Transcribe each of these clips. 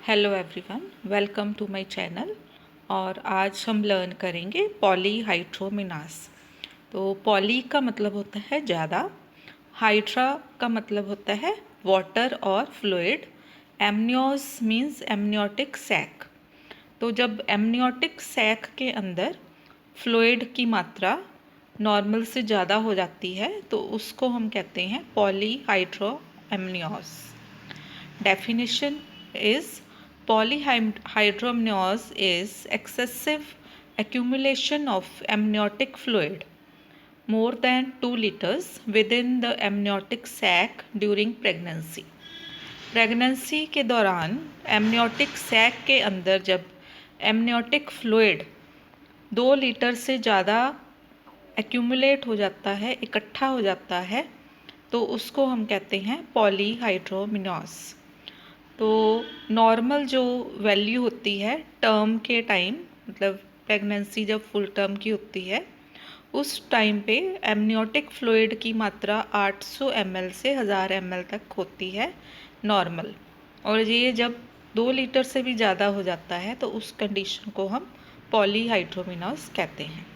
Hello everyone, welcome to my channel. और आज हम लर्न करेंगे पॉलीहाइड्रोमिनास। तो पॉली का मतलब होता है ज़्यादा, हाइड्रा का मतलब होता है वाटर और फ्लूइड, एमनियोस मीन्स एमनियोटिक सैक। तो जब एमनियोटिक सैक के अंदर फ्लूइड की मात्रा नॉर्मल से ज़्यादा हो जाती है तो उसको हम कहते हैं polyhydramnios. Definition is polyhydramnios is excessive accumulation of amniotic fluid more than 2 liters within the amniotic sac during pregnancy. Pregnancy के दौरान एमनियोटिक सैक के अंदर जब एमनियोटिक फ्लूइड 2 लीटर से ज़्यादा एक्यूमुलेट हो जाता है, इकट्ठा हो जाता है, तो उसको हम कहते हैं पॉलीहाइड्रोमिनोस। तो नॉर्मल जो वैल्यू होती है टर्म के टाइम, मतलब प्रेगनेंसी जब फुल टर्म की होती है उस टाइम पे एमनियोटिक फ्लूइड की मात्रा 800 ml से 1000 ml तक होती है नॉर्मल। और ये जब 2 लीटर से भी ज़्यादा हो जाता है तो उस कंडीशन को हम पॉलीहाइड्रोमिनोस कहते हैं।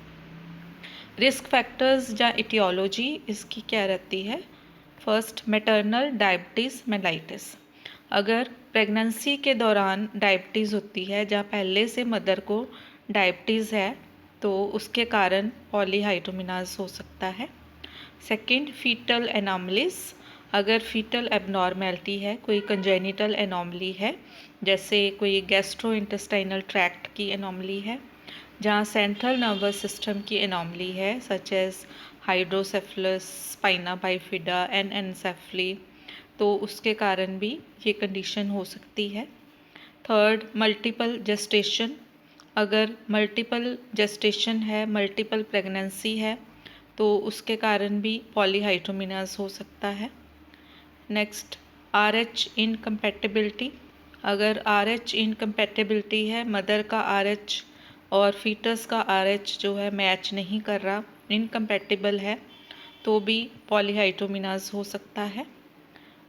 रिस्क फैक्टर्स या इटियोलॉजी इसकी क्या रहती है? First, maternal diabetes mellitus. अगर प्रेगनेंसी के दौरान डायबिटीज़ होती है, जहाँ पहले से मदर को डायबिटीज़ है, तो उसके कारण पॉलीहाइड्रोमिनास हो सकता है। Second, fetal anomalies. अगर फीटल एबनॉर्मेलिटी है, कोई कंजेनिटल एनॉमली है, जैसे कोई गैस्ट्रो इंटेस्टाइनल ट्रैक्ट की एनॉमली है, जहाँ सेंट्रल नर्वस सिस्टम की एनॉमली है, such as hydrocephalus, spina bifida, anencephaly, तो उसके कारण भी ये कंडीशन हो सकती है। Third, multiple gestation. अगर मल्टीपल जेस्टेशन है, मल्टीपल प्रेगनेंसी है, तो उसके कारण भी पॉलीहाइड्रोमिनास हो सकता है। Next, RH incompatibility. अगर RH इनकम्पैटिबिलिटी है, मदर का RH और फीटस का RH जो है मैच नहीं कर रहा, इनकम्पैटिबल है, तो भी पॉलीहाइड्रोमिनास हो सकता है।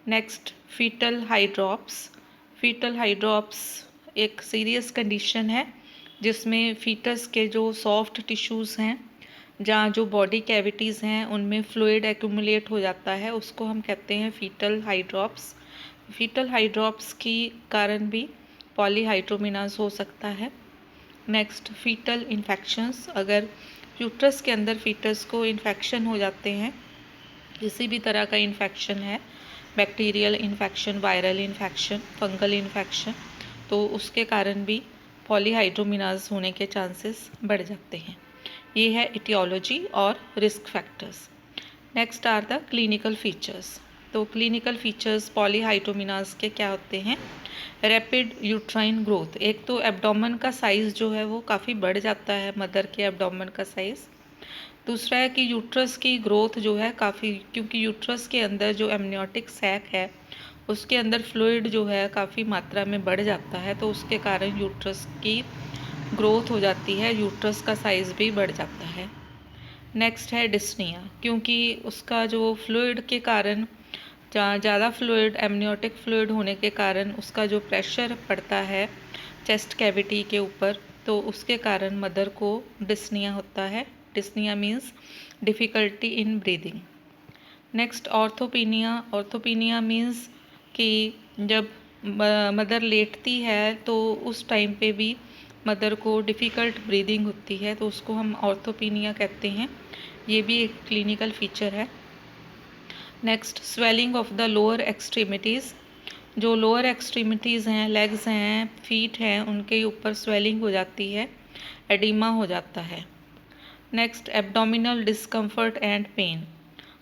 Next, fetal hydrops. Fetal hydrops एक सीरियस कंडीशन है जिसमें फीटस के जो सॉफ्ट टिश्यूज़ हैं, जहाँ जो बॉडी कैविटीज़ हैं, उनमें फ्लूइड एक्यूमुलेट हो जाता है, उसको हम कहते हैं फीटल हाइड्रॉप्स। फीटल हाइड्रॉप्स की कारण भी पॉलीहाइड्रोमिनास हो सकता है। Next, foetal infections. अगर यूट्रस के अंदर फीटस को इन्फेक्शन हो जाते हैं, किसी भी तरह का इन्फेक्शन है, bacterial infection, viral infection, fungal infection, तो उसके कारण भी पॉलीहाइड्रोमिनास होने के चांसेस बढ़ जाते हैं। ये है इटियोलॉजी और risk factors. Next are the clinical features. तो क्लिनिकल फीचर्स पॉलीहाइड्रोमिनास के क्या होते हैं? Rapid uterine growth. एक तो एब्डोमेन का साइज़ जो है वो काफ़ी बढ़ जाता है, मदर के एब्डोमेन का साइज़। दूसरा है कि यूट्रस की ग्रोथ जो है काफ़ी, क्योंकि यूट्रस के अंदर जो एमनियोटिक सैक है उसके अंदर फ्लूइड जो है काफ़ी मात्रा में बढ़ जाता है, तो उसके कारण यूट्रस की ग्रोथ हो जाती है, यूट्रस का साइज़ भी बढ़ जाता है। नेक्स्ट है डिस्निया, क्योंकि उसका जो फ्लूइड के कारण, ज़्यादा फ्लूइड, एमनियोटिक फ्लूइड होने के कारण उसका जो प्रेशर पड़ता है चेस्ट कैविटी के ऊपर, तो उसके कारण मदर को डिस्निया होता है। Dyspnea means difficulty in breathing. Next, orthopnea. Orthopnea means कि जब मदर लेटती है तो उस टाइम पे भी मदर को डिफ़िकल्ट ब्रीदिंग होती है, तो उसको हम ऑर्थोपिनिया कहते हैं। ये भी एक क्लिनिकल फीचर है। Next, swelling of the lower extremities. जो लोअर एक्सट्रीमिटीज़ हैं, लेग्स हैं, फीट हैं, उनके ऊपर स्वेलिंग हो जाती है, एडिमा हो जाता है। Next, abdominal discomfort and pain.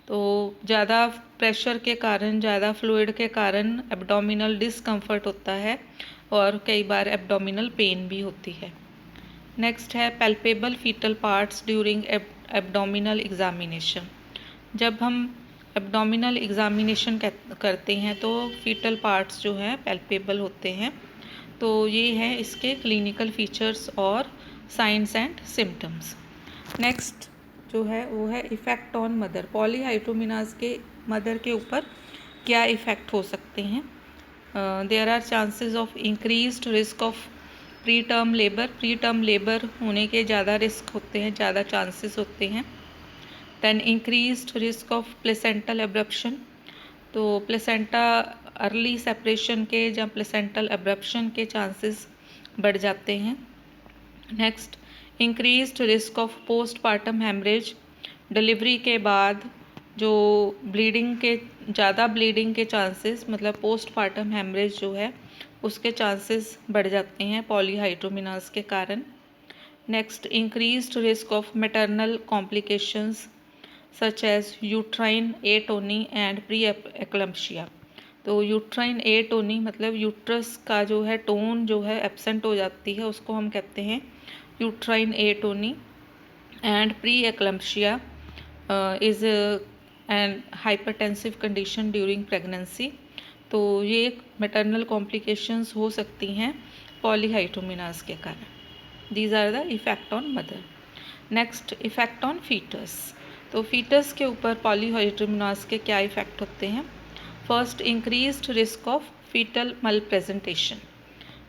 तो ज़्यादा प्रेशर के कारण, ज़्यादा फ्लूइड के कारण एब्डोमिनल डिस्कम्फर्ट होता है और कई बार एब्डोमिनल पेन भी होती है। नेक्स्ट है palpable foetal parts during abdominal examination. जब हम एब्डोमिनल एग्जामिनेशन करते हैं तो फीटल पार्ट्स जो हैं पैल्पेबल होते हैं। तो ये हैं इसके क्लिनिकल फीचर्स और साइंस एंड सिम्टम्स। नेक्स्ट जो है वो है इफ़ेक्ट ऑन मदर। पॉलीहाइड्रोमिनास के मदर के ऊपर क्या इफ़ेक्ट हो सकते हैं? There are chances of increased risk of preterm labour होने के ज़्यादा रिस्क होते हैं, ज़्यादा चांसेस होते हैं। Then increased risk of placental abruption, तो प्लेसेंटा अर्ली सेपरेशन के या प्लेसेंटल एब्रप्शन के चांसेस बढ़ जाते हैं। Next, increased risk of postpartum haemorrhage, delivery के बाद जो ब्लीडिंग के ज़्यादा ब्लीडिंग के चांसेस, मतलब पोस्टपार्टम हेमरेज जो है उसके चांसेस बढ़ जाते हैं पॉलीहाइड्रोमिनास के कारण। Next, increased risk of maternal complications such as uterine atony and pre eclampsia. तो यूट्राइन एटोनी मतलब यूट्रस का जो है टोन जो है एब्सेंट हो जाती है, उसको हम कहते हैं uterine atony. And pre eclampsia is and hypertensive condition during pregnancy. तो ये मैटरनल कॉम्प्लिकेशंस हो सकती हैं पॉलीहाइड्रोमिनास के कारण। These are the effect on mother. Next, effect on foetus. तो फीटस के ऊपर पॉलीहाइड्रोमिनास के क्या इफ़ेक्ट होते हैं? First, increased risk of foetal malpresentation,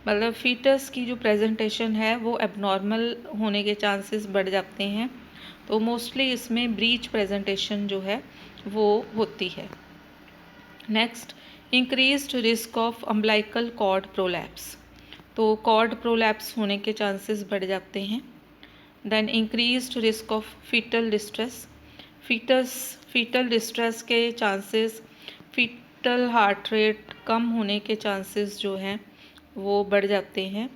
मतलब फीटस की जो प्रेजेंटेशन है वो एबनॉर्मल होने के चांसेस बढ़ जाते हैं। तो मोस्टली इसमें ब्रीच प्रेजेंटेशन जो है वो होती है। Next, increased risk of umbilical cord prolapse, तो कॉर्ड प्रोलैप्स होने के चांसेस बढ़ जाते हैं। Then increased risk of foetal distress, foetal distress के चांसेस, फीटल हार्ट रेट कम होने के चांसेस जो हैं वो बढ़ जाते हैं।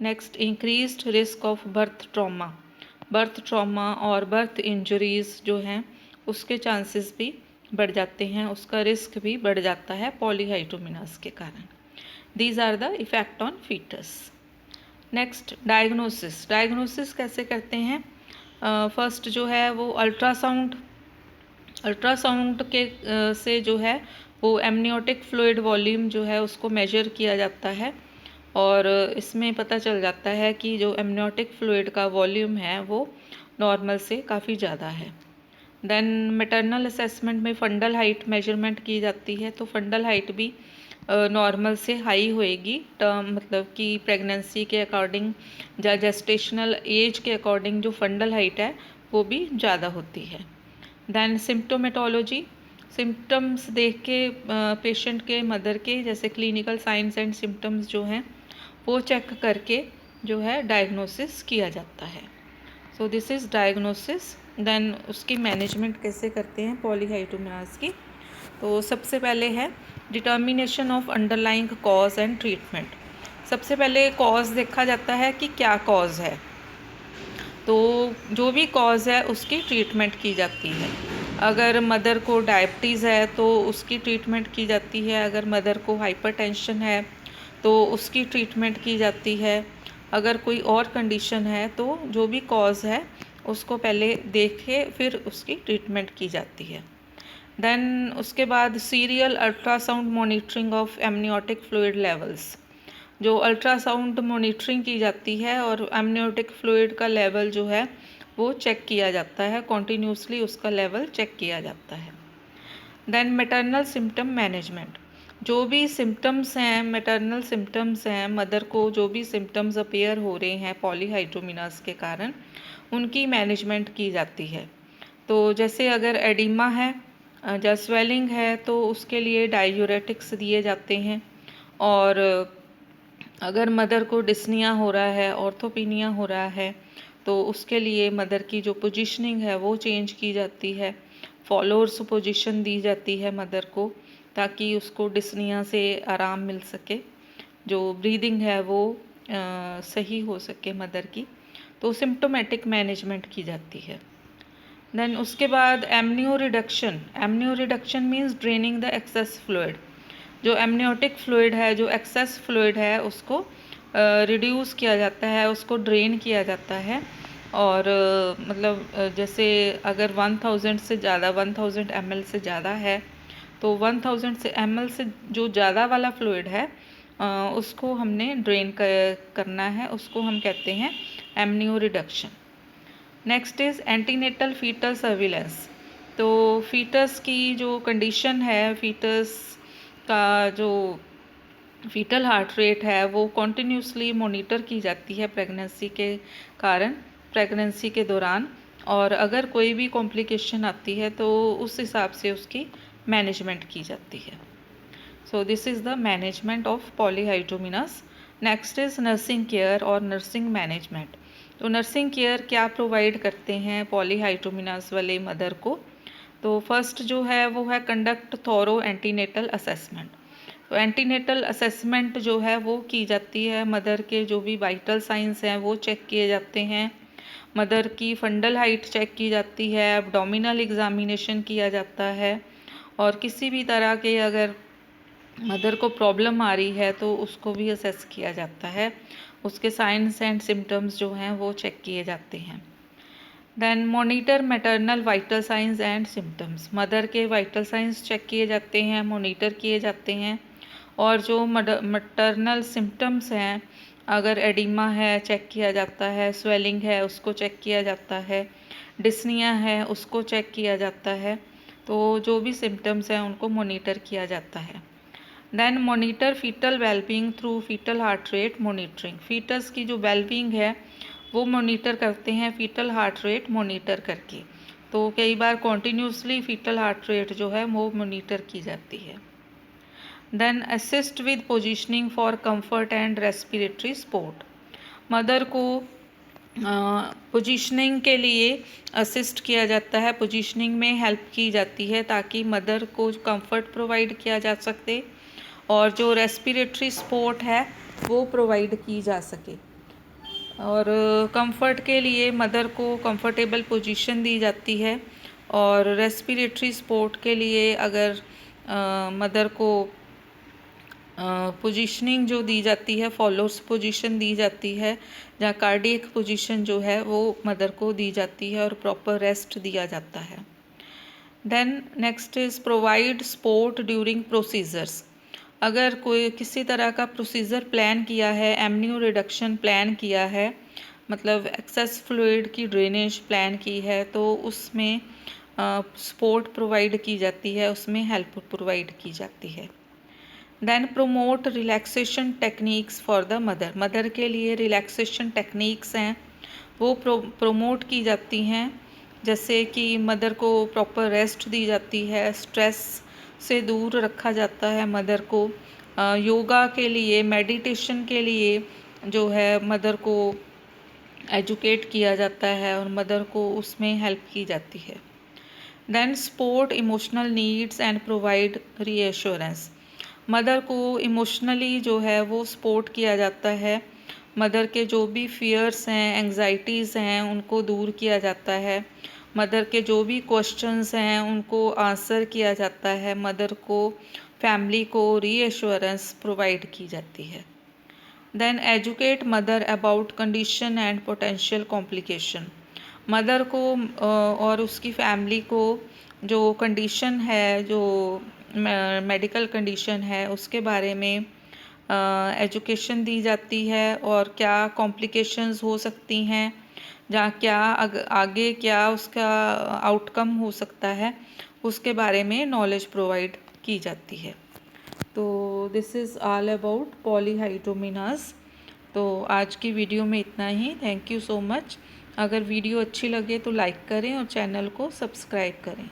Next, increased risk of birth trauma और बर्थ इंजरीज़ जो हैं उसके चांसेस भी बढ़ जाते हैं, उसका रिस्क भी बढ़ जाता है पॉलीहाइड्रोमिनास के कारण। These are the effect on foetus. Next, diagnosis कैसे करते हैं? फर्स्ट जो है वो अल्ट्रासाउंड के से जो है वो एमनियोटिक फ्लूइड वॉल्यूम जो है उसको मेजर किया जाता है, और इसमें पता चल जाता है कि जो एमनियोटिक फ्लूइड का वॉल्यूम है वो नॉर्मल से काफ़ी ज़्यादा है। देन मैटरनल असेसमेंट में फंडल हाइट मेजरमेंट की जाती है, तो फंडल हाइट भी नॉर्मल से हाई होएगी, टर्म मतलब कि प्रेगनेंसी के अकॉर्डिंग या जेस्टेशनल एज के अकॉर्डिंग जो फंडल हाइट है वो भी ज़्यादा होती है। दैन सिम्टोमेटोलॉजी, सिम्टम्स देख के पेशेंट के, मदर के, जैसे क्लिनिकल साइंस एंड सिम्टम्स जो हैं वो चेक करके जो है डायग्नोसिस किया जाता है। So this is diagnosis. Then उसकी मैनेजमेंट कैसे करते हैं पॉलीहाइड्रोमिनास की? तो सबसे पहले है determination of underlying cause and treatment. सबसे पहले कॉज देखा जाता है कि क्या कॉज है, तो जो भी कॉज है उसकी ट्रीटमेंट की जाती है। अगर मदर को डायबिटीज़ है तो उसकी ट्रीटमेंट की जाती है, अगर मदर को हाइपरटेंशन है तो उसकी ट्रीटमेंट की जाती है, अगर कोई और कंडीशन है तो जो भी कॉज है उसको पहले देख के फिर उसकी ट्रीटमेंट की जाती है। देन उसके बाद serial ultrasound monitoring of amniotic fluid levels, जो अल्ट्रासाउंड मॉनिटरिंग की जाती है और एमनियोटिक फ्लूइड का लेवल जो है वो चेक किया जाता है, कॉन्टीन्यूसली उसका लेवल चेक किया जाता है। देन मैटरनल सिम्टम मैनेजमेंट, जो भी सिम्टम्स हैं, मैटरनल सिम्टम्स हैं, मदर को जो भी सिम्टम्स अपीयर हो रहे हैं पॉलीहाइड्रोमिनास के कारण, उनकी मैनेजमेंट की जाती है। तो जैसे अगर एडिमा है या स्वेलिंग है तो उसके लिए डायूरेटिक्स दिए जाते हैं, और अगर मदर को डिस्निया हो रहा है, ऑर्थोपिनिया हो रहा है, तो उसके लिए मदर की जो पोजीशनिंग है वो चेंज की जाती है, फॉलोअर्स पोजीशन दी जाती है मदर को, ताकि उसको डिस्निया से आराम मिल सके, जो ब्रीदिंग है वो सही हो सके मदर की। तो सिम्टोमेटिक मैनेजमेंट की जाती है। देन उसके बाद amnio reduction means draining the excess fluid, जो एमनियोटिक फ्लूइड है, जो एक्सेस फ्लूइड है उसको रिड्यूस किया जाता है, उसको ड्रेन किया जाता है। और मतलब जैसे अगर 1000 से ज़्यादा 1000 ml से ज़्यादा है तो 1000 से ml से जो ज़्यादा वाला फ्लूइड है उसको हमने ड्रेन करना है, उसको हम कहते हैं amnio reduction. Next is antenatal fetal surveillance, तो फीटस की जो कंडीशन है, फीटस का जो फीटल हार्ट रेट है वो कॉन्टिन्यूसली मॉनिटर की जाती है प्रेगनेंसी के कारण, प्रेगनेंसी के दौरान, और अगर कोई भी कॉम्प्लिकेशन आती है तो उस हिसाब से उसकी मैनेजमेंट की जाती है। So this is the management of polyhydramnios. Next is nursing care और नर्सिंग मैनेजमेंट। तो नर्सिंग केयर क्या प्रोवाइड करते हैं पॉलीहाइड्रोमिनस वाले मदर को? तो फर्स्ट जो है वो है कंडक्ट थॉरो एंटीनेटल असेसमेंट। तो एंटीनेटल असेसमेंट जो है वो की जाती है, मदर के जो भी वाइटल साइंस हैं वो चेक किए जाते हैं, मदर की फंडल हाइट चेक की जाती है, एब्डोमिनल एग्जामिनेशन किया जाता है, और किसी भी तरह के अगर मदर को प्रॉब्लम आ रही है तो उसको भी असेस किया जाता है, उसके साइंस एंड सिम्टम्स जो हैं वो चेक किए जाते हैं। Then monitor maternal vital signs and symptoms, mother के वाइटल साइंस चेक किए जाते हैं, मॉनिटर किए जाते हैं, और जो मैटरनल सिम्टम्स हैं, अगर एडिमा है चेक किया जाता है, स्वेलिंग है उसको चेक किया जाता है, डिस्निया है उसको चेक किया जाता है, तो जो भी सिम्टम्स हैं उनको मॉनिटर किया जाता है। Then monitor foetal wellbeing through foetal heart rate monitoring, foetus की जो वेलबींग है वो मॉनिटर करते हैं फीटल हार्ट रेट मॉनिटर करके। तो कई बार कॉन्टीन्यूसली फीटल हार्ट रेट जो है वो मॉनिटर की जाती है। Then assist with positioning for comfort and respiratory support, mother को पोजीशनिंग के लिए असिस्ट किया जाता है, पोजीशनिंग में हेल्प की जाती है ताकि मदर को कंफर्ट प्रोवाइड किया जा सके, और जो रेस्पिरेटरी सपोर्ट है वो प्रोवाइड की जा सके। और कंफर्ट के लिए मदर को कंफर्टेबल पोजीशन दी जाती है, और रेस्पिरेटरी सपोर्ट के लिए अगर मदर को पोजीशनिंग जो दी जाती है, फॉलोस पोजीशन दी जाती है, जहाँ कार्डियक पोजीशन जो है वो मदर को दी जाती है और प्रॉपर रेस्ट दिया जाता है। Then next is provide support during procedures, अगर कोई किसी तरह का प्रोसीजर प्लान किया है, एमनियो रिडक्शन प्लान किया है, मतलब एक्सेस फ्लूइड की ड्रेनेज प्लान की है, तो उसमें सपोर्ट प्रोवाइड की जाती है, उसमें हेल्प प्रोवाइड की जाती है। Then promote relaxation techniques for the mother, mother के लिए रिलैक्सेशन टेक्निक्स हैं वो प्रोमोट की जाती हैं, जैसे कि मदर को प्रॉपर रेस्ट दी जाती है, स्ट्रेस से दूर रखा जाता है मदर को, योगा के लिए, मेडिटेशन के लिए जो है मदर को एजुकेट किया जाता है और मदर को उसमें हेल्प की जाती है। Then support emotional needs and provide reassurance, mother को इमोशनली जो है वो सपोर्ट किया जाता है, मदर के जो भी फियर्स हैं, एंग्जाइटीज़ हैं उनको दूर किया जाता है, मदर के जो भी क्वेश्चंस हैं उनको आंसर किया जाता है, मदर को, फैमिली को रीएश्योरेंस प्रोवाइड की जाती है। Then educate mother about condition and potential complication, mother को और उसकी फैमिली को जो कंडीशन है, जो मेडिकल कंडीशन है उसके बारे में एजुकेशन दी जाती है, और क्या कॉम्प्लिकेशंस हो सकती हैं, जहाँ क्या आगे क्या उसका आउटकम हो सकता है उसके बारे में नॉलेज प्रोवाइड की जाती है। तो this is all about polyhydramnios. तो आज की वीडियो में इतना ही। Thank you so much. अगर वीडियो अच्छी लगे तो लाइक करें और चैनल को सब्सक्राइब करें।